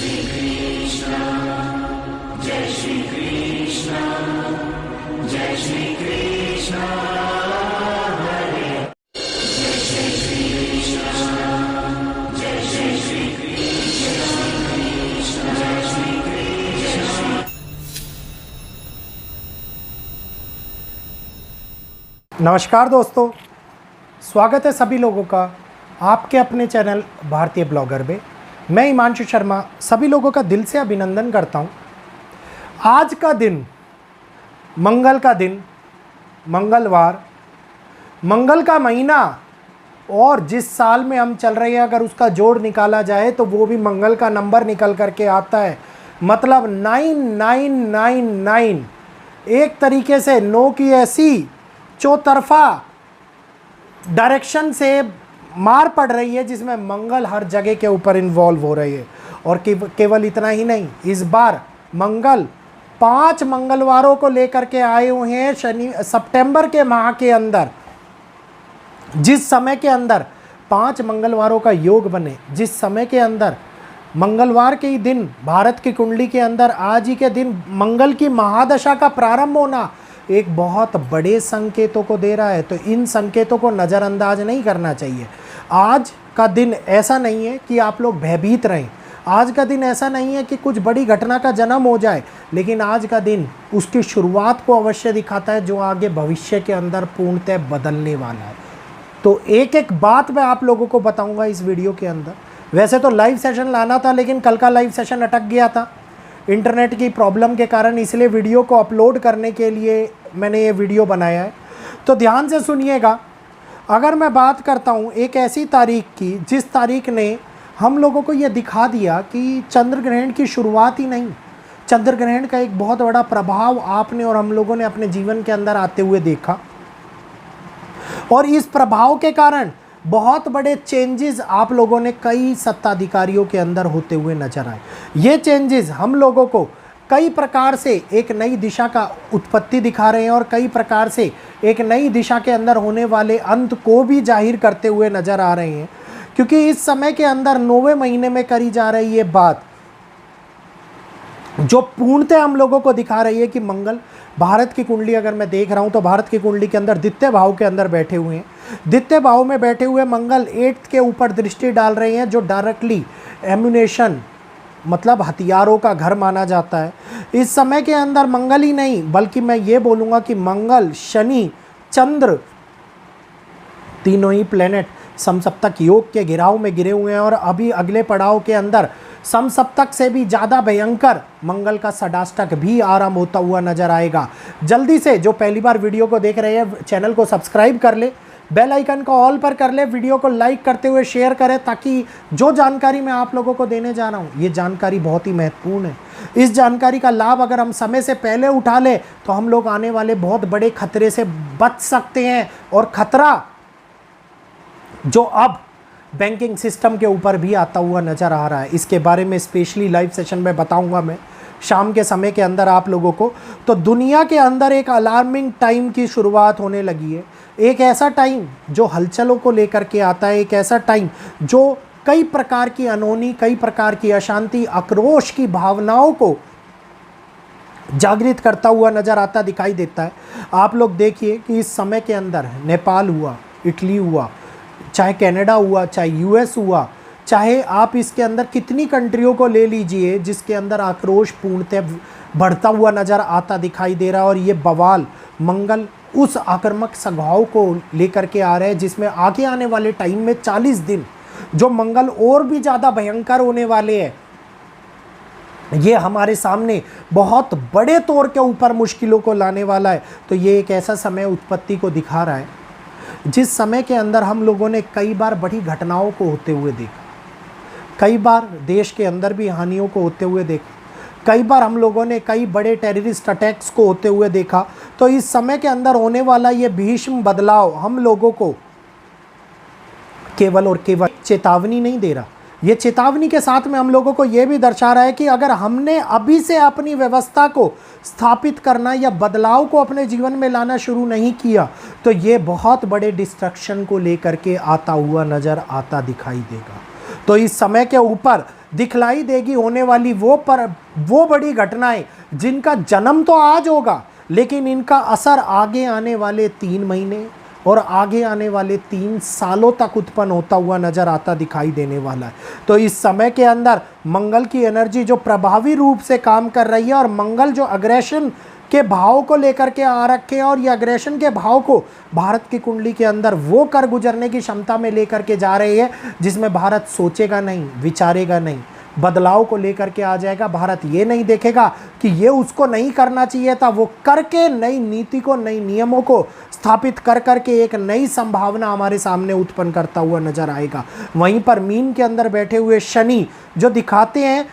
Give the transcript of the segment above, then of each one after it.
कृष्ण जय श्री कृष्ण जय श्री कृष्ण हरे जय श्री कृष्ण जय श्री कृष्ण जय श्री कृष्ण। नमस्कार दोस्तों, स्वागत है सभी लोगों का आपके अपने चैनल भारतीय ब्लॉगर में। मैं हिमांशु शर्मा सभी लोगों का दिल से अभिनंदन करता हूं। आज का दिन, मंगल का दिन, मंगलवार, मंगल का महीना और जिस साल में हम चल रहे हैं अगर उसका जोड़ निकाला जाए तो वो भी मंगल का नंबर निकल करके आता है। मतलब 9999। एक तरीके से 9 की ऐसी चौतरफा डायरेक्शन से मार पड़ रही है जिसमें मंगल हर जगह के ऊपर इन्वॉल्व हो रही है। और केवल इतना ही नहीं, इस बार मंगल 5 मंगलवारों को लेकर के आए हुए हैं। सितंबर के माह के अंदर जिस समय के अंदर 5 मंगलवारों का योग बने, जिस समय के अंदर मंगलवार के ही दिन भारत की कुंडली के अंदर आज ही के दिन मंगल की महादशा का प्रारंभ होना एक बहुत बड़े संकेतों को दे रहा है। तो इन संकेतों को नज़रअंदाज नहीं करना चाहिए। आज का दिन ऐसा नहीं है कि आप लोग भयभीत रहें, आज का दिन ऐसा नहीं है कि कुछ बड़ी घटना का जन्म हो जाए, लेकिन आज का दिन उसकी शुरुआत को अवश्य दिखाता है जो आगे भविष्य के अंदर पूर्णतः बदलने वाला है। तो एक एक बात मैं आप लोगों को बताऊंगा इस वीडियो के अंदर। वैसे तो लाइव सेशन लाना था, लेकिन कल का लाइव सेशन अटक गया था इंटरनेट की प्रॉब्लम के कारण, इसलिए वीडियो को अपलोड करने के लिए मैंने ये वीडियो बनाया है। तो ध्यान से सुनिएगा। अगर मैं बात करता हूँ एक ऐसी तारीख की जिस तारीख ने हम लोगों को ये दिखा दिया कि चंद्र ग्रहण की शुरुआत ही नहीं, चंद्र ग्रहण का एक बहुत बड़ा प्रभाव आपने और हम लोगों ने अपने जीवन के अंदर आते हुए देखा। और इस प्रभाव के कारण बहुत बड़े चेंजेस आप लोगों ने कई सत्ताधिकारियों के अंदर होते हुए नजर आए। ये चेंजेस हम लोगों को कई प्रकार से एक नई दिशा का उत्पत्ति दिखा रहे हैं और कई प्रकार से एक नई दिशा के अंदर होने वाले अंत को भी जाहिर करते हुए नजर आ रहे हैं। क्योंकि इस समय के अंदर 9वें महीने में करी जा रही ये बात जो पूर्णतः हम लोगों को दिखा रही है कि मंगल भारत की कुंडली अगर मैं देख रहा हूं तो भारत की कुंडली के अंदर द्वितीय भाव के अंदर बैठे हुए हैं। द्वितीय भाव में बैठे हुए मंगल 8th के ऊपर दृष्टि डाल रहे हैं जो डायरेक्टली एम्यूनेशन मतलब हथियारों का घर माना जाता है। इस समय के अंदर मंगल ही नहीं बल्कि मैं ये बोलूँगा कि मंगल, शनि, चंद्र तीनों ही प्लेनेट समसप्तक योग के घिराव में गिरे हुए हैं। और अभी अगले पड़ाव के अंदर समसप्तक से भी ज़्यादा भयंकर मंगल का षडाष्टक भी आरंभ होता हुआ नजर आएगा। जल्दी से जो पहली बार वीडियो को देख रहे हैं चैनल को सब्सक्राइब कर ले, बेल आइकन को ऑल पर कर ले, वीडियो को लाइक करते हुए शेयर करें ताकि जो जानकारी मैं आप लोगों को देने जा रहा हूँ ये जानकारी बहुत ही महत्वपूर्ण है। इस जानकारी का लाभ अगर हम समय से पहले उठा ले तो हम लोग आने वाले बहुत बड़े खतरे से बच सकते हैं। और खतरा जो अब बैंकिंग सिस्टम के ऊपर भी आता हुआ नज़र आ रहा है, इसके बारे में स्पेशली लाइव सेशन में बताऊंगा मैं शाम के समय के अंदर आप लोगों को। तो दुनिया के अंदर एक अलार्मिंग टाइम की शुरुआत होने लगी है। एक ऐसा टाइम जो हलचलों को लेकर के आता है, एक ऐसा टाइम जो कई प्रकार की अनहोनी, कई प्रकार की अशांति, आक्रोश की भावनाओं को जागृत करता हुआ नज़र आता दिखाई देता है। आप लोग देखिए कि इस समय के अंदर नेपाल हुआ, इटली हुआ, चाहे कनाडा हुआ, चाहे यूएस हुआ, चाहे आप इसके अंदर कितनी कंट्रियों को ले लीजिए जिसके अंदर आक्रोश पूर्णतः बढ़ता हुआ नज़र आता दिखाई दे रहा है। और ये बवाल मंगल उस आक्रामक स्वभाव को लेकर के आ रहे हैं जिसमें आगे आने वाले टाइम में 40 दिन जो मंगल और भी ज़्यादा भयंकर होने वाले हैं। ये हमारे सामने बहुत बड़े तौर के ऊपर मुश्किलों को लाने वाला है। तो ये एक ऐसा समय उत्पत्ति को दिखा रहा है जिस समय के अंदर हम लोगों ने कई बार बड़ी घटनाओं को होते हुए देखा, कई बार देश के अंदर भी हानियों को होते हुए देखा, कई बार हम लोगों ने कई बड़े टेररिस्ट अटैक्स को होते हुए देखा। तो इस समय के अंदर होने वाला ये भीष्म बदलाव हम लोगों को केवल और केवल चेतावनी नहीं दे रहा, ये चेतावनी के साथ में हम लोगों को ये भी दर्शा रहा है कि अगर हमने अभी से अपनी व्यवस्था को स्थापित करना या बदलाव को अपने जीवन में लाना शुरू नहीं किया तो ये बहुत बड़े डिस्ट्रक्शन को लेकर के आता हुआ नज़र आता दिखाई देगा। तो इस समय के ऊपर दिखलाई देगी होने वाली वो बड़ी घटनाएं जिनका जन्म तो आज होगा, लेकिन इनका असर आगे आने वाले 3 महीने और आगे आने वाले 3 सालों तक उत्पन्न होता हुआ नजर आता दिखाई देने वाला है। तो इस समय के अंदर मंगल की एनर्जी जो प्रभावी रूप से काम कर रही है, और मंगल जो अग्रेशन के भाव को लेकर के आ रखे हैं, और ये अग्रेशन के भाव को भारत की कुंडली के अंदर वो कर गुजरने की क्षमता में लेकर के जा रही है जिसमें भारत सोचेगा नहीं, विचारेगा नहीं, बदलाव को लेकर के आ जाएगा। भारत ये नहीं देखेगा कि ये उसको नहीं करना चाहिए था, वो करके नई नीति को, नई नियमों को स्थापित कर करके एक नई संभावना हमारे सामने उत्पन्न करता हुआ नजर आएगा। वहीं पर मीन के अंदर बैठे हुए शनि जो दिखाते हैं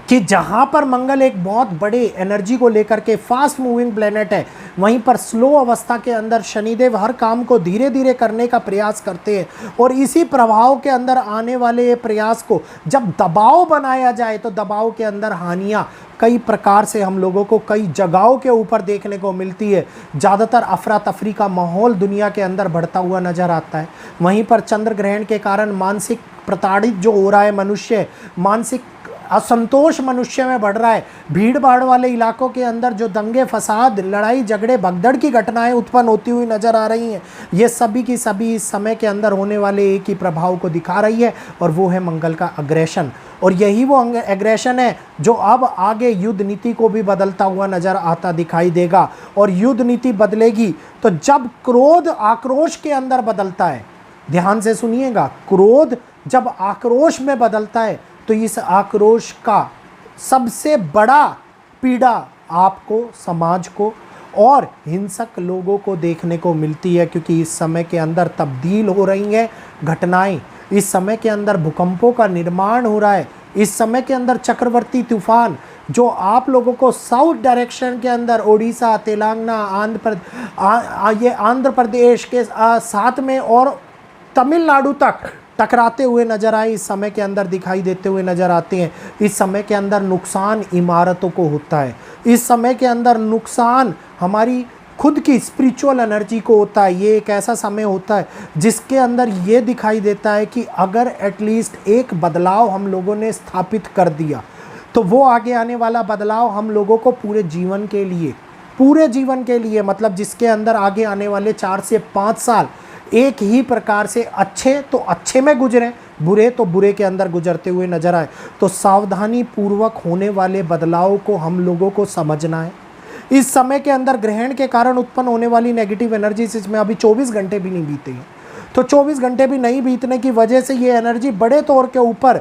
कि जहां पर मंगल एक बहुत बड़े एनर्जी को लेकर के फास्ट मूविंग प्लेनेट है, वहीं पर स्लो अवस्था के अंदर शनिदेव हर काम को धीरे धीरे करने का प्रयास करते हैं। और इसी प्रभाव के अंदर आने वाले ये प्रयास को जब दबाव बनाया जाए तो दबाव के अंदर हानियां कई प्रकार से हम लोगों को कई जगहों के ऊपर देखने को मिलती है। ज़्यादातर अफरा तफरी का माहौल दुनिया के अंदर बढ़ता हुआ नजर आता है। वहीं पर चंद्र ग्रहण के कारण मानसिक प्रताड़ित जो हो रहा है मनुष्य, मानसिक असंतोष मनुष्य में बढ़ रहा है। भीड़ भाड़ वाले इलाकों के अंदर जो दंगे फसाद, लड़ाई झगड़े, भगदड़ की घटनाएं उत्पन्न होती हुई नजर आ रही हैं, ये सभी की सभी इस समय के अंदर होने वाले एक ही प्रभाव को दिखा रही है, और वो है मंगल का अग्रेशन। और यही वो एग्रेशन है जो अब आगे युद्ध नीति को भी बदलता हुआ नजर आता दिखाई देगा। और युद्ध नीति बदलेगी तो जब क्रोध आक्रोश के अंदर बदलता है, ध्यान से सुनिएगा, क्रोध जब आक्रोश में बदलता है तो इस आक्रोश का सबसे बड़ा पीड़ा आपको, समाज को और हिंसक लोगों को देखने को मिलती है, क्योंकि इस समय के अंदर तब्दील हो रही हैं घटनाएं। इस समय के अंदर भूकंपों का निर्माण हो रहा है। इस समय के अंदर चक्रवर्ती तूफान जो आप लोगों को साउथ डायरेक्शन के अंदर ओडिशा, तेलंगाना, आंध्र प्रदेश के साथ में और तमिलनाडु तक टकराते हुए नजर आए, इस समय के अंदर दिखाई देते हुए नजर आते हैं। इस समय के अंदर नुकसान इमारतों को होता है। इस समय के अंदर नुकसान हमारी खुद की स्पिरिचुअल एनर्जी को होता है। ये एक ऐसा समय होता है जिसके अंदर ये दिखाई देता है कि अगर एटलीस्ट एक बदलाव हम लोगों ने स्थापित कर दिया तो वो आगे आने वाला बदलाव हम लोगों को पूरे जीवन के लिए मतलब जिसके अंदर आगे आने वाले 4 से 5 साल एक ही प्रकार से अच्छे तो अच्छे में गुजरे, बुरे तो बुरे के अंदर गुजरते हुए नजर आए। तो सावधानी पूर्वक होने वाले बदलाव को हम लोगों को समझना है। इस समय के अंदर ग्रहण के कारण उत्पन्न होने वाली नेगेटिव एनर्जी, इसमें अभी 24 घंटे भी नहीं बीते हैं, तो 24 घंटे भी नहीं बीतने की वजह से ये एनर्जी बड़े तौर के ऊपर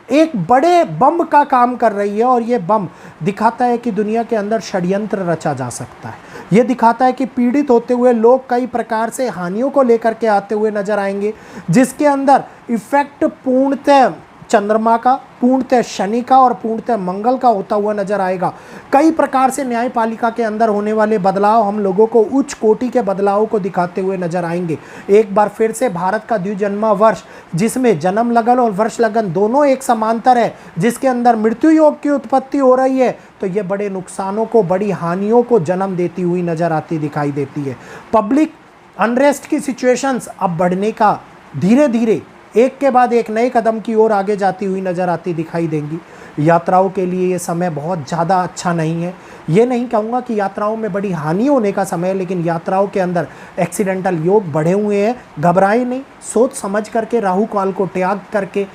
एक बड़े बम का काम कर रही है। और ये बम दिखाता है कि दुनिया के अंदर षड्यंत्र रचा जा सकता है। ये दिखाता है कि पीड़ित होते हुए लोग कई प्रकार से हानियों को लेकर के आते हुए नजर आएंगे, जिसके अंदर इफेक्ट पूर्णतः चंद्रमा का, पूर्णतः शनि का और पूर्णतः मंगल का होता हुआ नजर आएगा। कई प्रकार से न्यायपालिका के अंदर होने वाले बदलाव हम लोगों को उच्च कोटि के बदलाव को दिखाते हुए नजर आएंगे। एक बार फिर से भारत का द्विजन्मा वर्ष, जिसमें जन्म लगन और वर्ष लगन दोनों एक समांतर है, जिसके अंदर मृत्यु योग की उत्पत्ति हो रही है, तो ये बड़े नुकसानों को, बड़ी हानियों को जन्म देती हुई नजर आती दिखाई देती है। पब्लिक अनरेस्ट की सिचुएशंस अब बढ़ने का धीरे धीरे एक के बाद एक नए कदम की ओर आगे जाती हुई नजर आती दिखाई देंगी। यात्राओं के लिए ये समय बहुत ज़्यादा अच्छा नहीं है। ये नहीं कहूँगा कि यात्राओं में बड़ी हानि होने का समय है, लेकिन यात्राओं के अंदर एक्सीडेंटल योग बढ़े हुए हैं। घबराए नहीं, सोच समझ करके, राहु काल को त्याग करके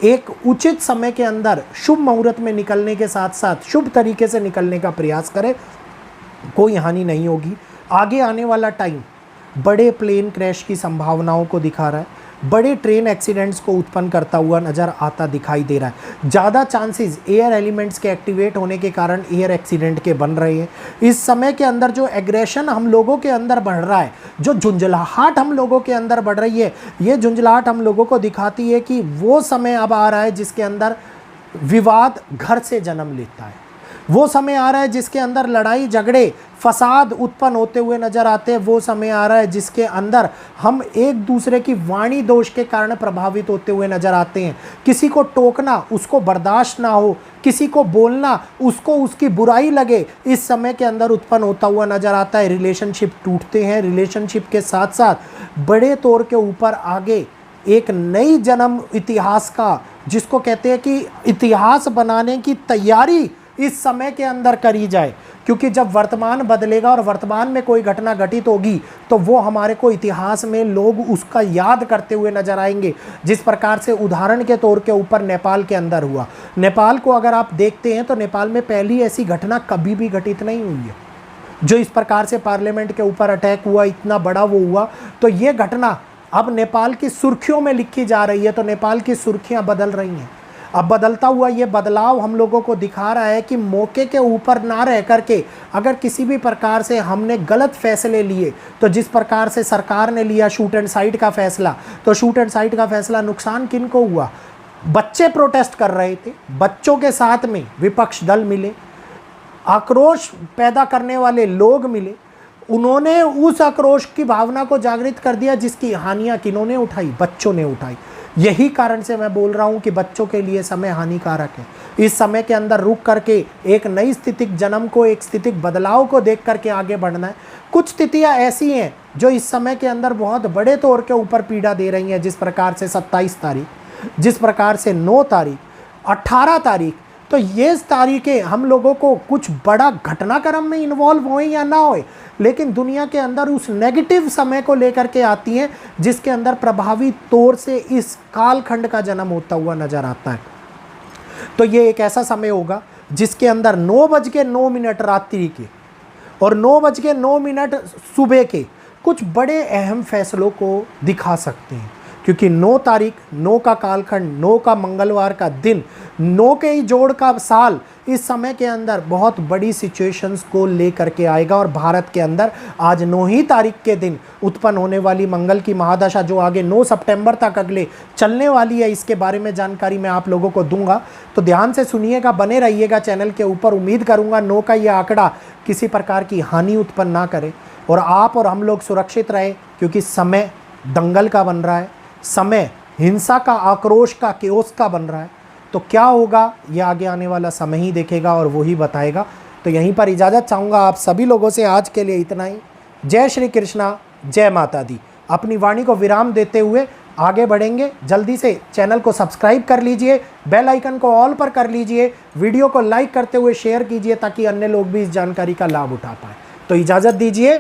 एक उचित समय के अंदर शुभ मुहूर्त में निकलने के साथ साथ शुभ तरीके से निकलने का प्रयास करें, कोई हानि नहीं होगी। आगे आने वाला टाइम बड़े प्लेन क्रैश की संभावनाओं को दिखा रहा है, बड़े ट्रेन एक्सीडेंट्स को उत्पन्न करता हुआ नज़र आता दिखाई दे रहा है। ज़्यादा चांसेस एयर एलिमेंट्स के एक्टिवेट होने के कारण एयर एक्सीडेंट के बन रहे हैं। इस समय के अंदर जो एग्रेशन हम लोगों के अंदर बढ़ रहा है, जो झुंझलाहट हम लोगों के अंदर बढ़ रही है, ये झुंझलाहट हम लोगों को दिखाती है कि वो समय अब आ रहा है जिसके अंदर विवाद घर से जन्म लेता है। वो समय आ रहा है जिसके अंदर लड़ाई झगड़े फसाद उत्पन्न होते हुए नजर आते हैं। वो समय आ रहा है जिसके अंदर हम एक दूसरे की वाणी दोष के कारण प्रभावित होते हुए नजर आते हैं। किसी को टोकना उसको बर्दाश्त ना हो, किसी को बोलना उसको उसकी बुराई लगे, इस समय के अंदर उत्पन्न होता हुआ नजर आता है। रिलेशनशिप टूटते हैं, रिलेशनशिप के साथ साथ बड़े तौर के ऊपर आगे एक नई जन्म इतिहास का, जिसको कहते हैं कि इतिहास बनाने की तैयारी इस समय के अंदर करी जाए, क्योंकि जब वर्तमान बदलेगा और वर्तमान में कोई घटना घटित होगी तो वो हमारे को इतिहास में लोग उसका याद करते हुए नजर आएंगे। जिस प्रकार से उदाहरण के तौर के ऊपर नेपाल के अंदर हुआ, नेपाल को अगर आप देखते हैं तो नेपाल में पहली ऐसी घटना कभी भी घटित नहीं हुई है। जो इस प्रकार से पार्लियामेंट के ऊपर अटैक हुआ, इतना बड़ा वो हुआ, तो ये घटना अब नेपाल की सुर्खियों में लिखी जा रही है। तो नेपाल की सुर्खियां बदल रही हैं। अब बदलता हुआ ये बदलाव हम लोगों को दिखा रहा है कि मौके के ऊपर ना रह करके अगर किसी भी प्रकार से हमने गलत फैसले लिए, तो जिस प्रकार से सरकार ने लिया शूट एंड साइट का फैसला, तो शूट एंड साइट का फैसला नुकसान किन को हुआ? बच्चे प्रोटेस्ट कर रहे थे, बच्चों के साथ में विपक्ष दल मिले, आक्रोश पैदा करने वाले लोग मिले, उन्होंने उस आक्रोश की भावना को जागृत कर दिया, जिसकी हानियां किन्होंने उठाई? बच्चों ने उठाई। यही कारण से मैं बोल रहा हूं कि बच्चों के लिए समय हानिकारक है। इस समय के अंदर रुक करके एक नई स्थितिक जन्म को, एक स्थितिक बदलाव को देख करके आगे बढ़ना है। कुछ स्थितियां ऐसी हैं जो इस समय के अंदर बहुत बड़े तौर के ऊपर पीड़ा दे रही हैं, जिस प्रकार से 27 तारीख, जिस प्रकार से 9 तारीख, 18 तारीख, तो ये तारीखें हम लोगों को कुछ बड़ा घटनाक्रम में इन्वॉल्व होए या ना होए, लेकिन दुनिया के अंदर उस नेगेटिव समय को लेकर के आती हैं, जिसके अंदर प्रभावी तौर से इस कालखंड का जन्म होता हुआ नजर आता है। तो ये एक ऐसा समय होगा जिसके अंदर 9:09 रात्रि के और 9:09 सुबह के कुछ बड़े अहम फैसलों को दिखा सकते हैं, क्योंकि 9 तारीख, 9 का कालखंड, 9 का मंगलवार का दिन, 9 के ही जोड़ का साल इस समय के अंदर बहुत बड़ी सिचुएशंस को लेकर के आएगा। और भारत के अंदर आज 9 ही तारीख के दिन उत्पन्न होने वाली मंगल की महादशा, जो आगे 9 सितंबर तक अगले चलने वाली है, इसके बारे में जानकारी मैं आप लोगों को दूंगा। तो ध्यान से सुनिएगा, बने रहिएगा चैनल के ऊपर। उम्मीद करूंगा 9 का यह आंकड़ा किसी प्रकार की हानि उत्पन्न ना करे और आप और हम लोग सुरक्षित रहे, क्योंकि समय दंगल का बन रहा है, समय हिंसा का, आक्रोश का, केओस का बन रहा है। तो क्या होगा ये आगे आने वाला समय ही देखेगा और वो ही बताएगा। तो यहीं पर इजाज़त चाहूँगा आप सभी लोगों से। आज के लिए इतना ही। जय श्री कृष्णा, जय माता दी। अपनी वाणी को विराम देते हुए आगे बढ़ेंगे। जल्दी से चैनल को सब्सक्राइब कर लीजिए, बेल आइकन को ऑल पर कर लीजिए, वीडियो को लाइक करते हुए शेयर कीजिए, ताकि अन्य लोग भी इस जानकारी का लाभ उठा पाए। तो इजाज़त दीजिए।